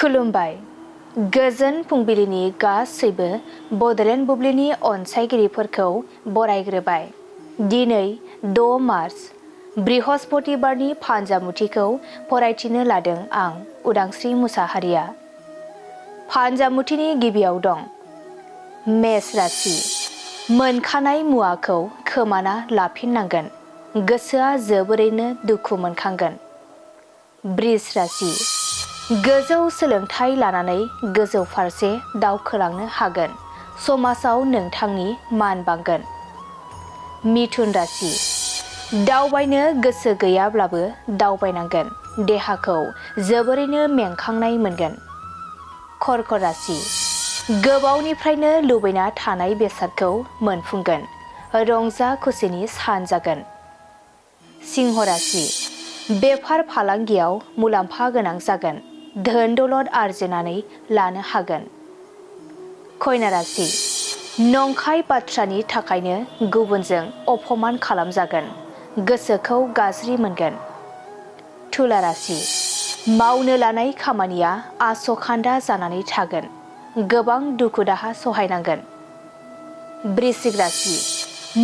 खुलुमबाय। गोजोन फुंबिलिनि गासैबो बड'लेण्ड बुब्लिनि अनसायगिरिफोरखौ बरायग्रोबाय। दिनै 6 मार्च बृहस्पतिबारनि फान्जामुथिखौ फरायथिनो लादों आं उदांस्रि मुसाहारिया। फान्जामुथिनि गिबियाव दं मेष राशि। मोनखानाय मुवाखौ खोमाना लाफिननांगोन। गोसोआ जोबोरैनो दुखु मोनखांगोन। बृष राशि। गोजौ सोलोंथाइ लानानै गोजौ फारसे दावखोलांनो हागोन। समाजाव नोंथांनि मान बांगोन। मिथुन राशि। दावबायनो गोसो गैयाब्लाबो दावबायनांगोन। देहाखौ जोबोरैनो मेंखांनाय मोनगोन। कर्क राशि। गोबावनिफ्रायनो लुबैना थानाय बेसादखौ मोनफुंगोन। रंजा खुसिनि सान जागोन। सिंह राशि। बेफार फालांगियाव मुलाम्फा गोनां जागोन। धोन दौलत आरजिनानै लानो हागोन। कन्या राशि। नंखाय बाथ्रानि थाखायनो गुबुनजों अपमान खालामजागोन। गोसोखौ गाज्रि मोनगोन। तुला राशि। मावनो लानाय खामानिया आसखान्दा जानानै थागोन। गोबां दुखु दाहा सहायनांगोन। वृश्चिक राशि।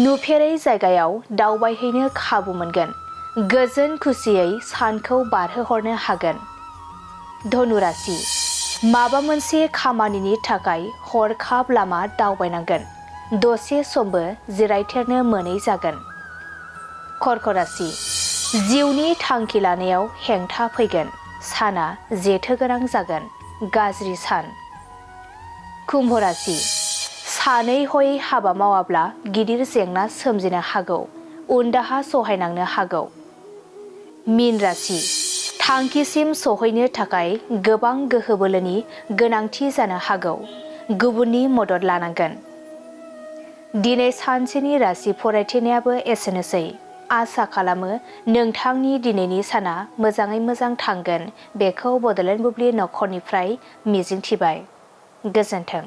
नुफेरै जायगायाव दावबायहैनो खाबु मोनगोन। गोजोन खुसियै सानखौ बारहोहरनो हागोन। धनु राशि। माबा मोनसे खामानिनि थाखाय हरखाब लामा दावबायनांगोन। दसे समबो जिरायथेरनो मोनै जागोन। कर्क राशि। जिउनि थांखि लानायाव हेंथा फैगोन। साना जेथो गोनां जागोन। गाज्रि सान। कुम्भ राशि। सानै हयै हाबा मावाब्ला गिदिर जेंना सोमजिनो हागौ। उनदाहा सहायनांनो हागौ। मीन राशि। थांखिसिम सहैनो थाखाय गोबां गोहो बोलोनि गोनांथि जानो हागौ। गुबुननि मदद लानांगोन। दिनै सानसेनि राशि फरायथिनायाबो एसेनोसै। आसा खालामो नोंथांनि दिनैनि साना मोजाङै मोजां थांगोन बेखौ बड'लेण्ड बुब्लि नखरनिफ्राय मिजिंथिबाय। गोजोन्थों।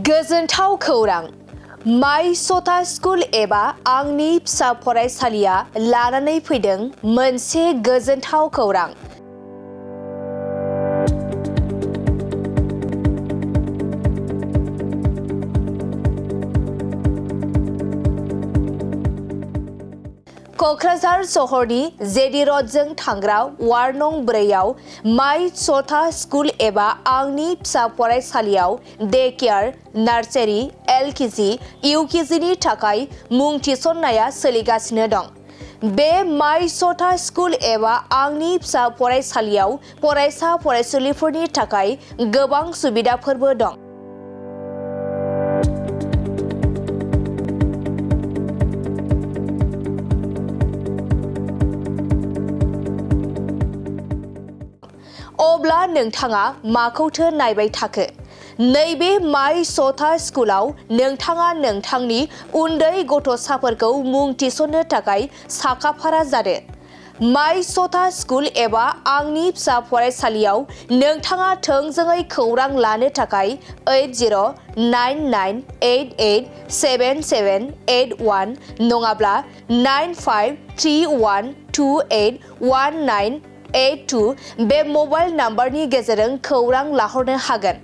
गोजोनथाव खौरां। माय सथा स्कुल एबा आंनि फिसा फरायसालिया लानानै फैदों मोनसे गोजोनथाव खौरां। क'क्राझार सहरनि जेडि र'डजों थांग्रा वार्ड नं 4आव माय सथा स्कुल एबा आंनि फिसा फरायसालियाव डे केयार, नार्सारि, LKG, UKGनि थाखाय मुं थिसननाया सोलिगासिनो दं। बे माय सथा स्कुल एबा आंनि फिसा फरायसालियाव फरायसा फरायसुलिफोरनि थाखाय गोबां सुबिदाफोरबो दं। अब्ला नोंथाङा माखौथो नायबाय थाखो? नैबे माय सथा स्कुलाव नोंथाङा नोंथांनि उन्दै गथ'साफोरखौ मुं थिसननो थाखाय साखाफारा जादो। माय सथा स्कुल एबा आंनि फिसा फरायसालियाव नोंथाङा थोंजोङै खौरां लानो थाखाय 8099887781 नङाब्ला 9531281982 बे मबाइल नाम्बारनि गेजेरजों खौरां लाहरनो हागोन।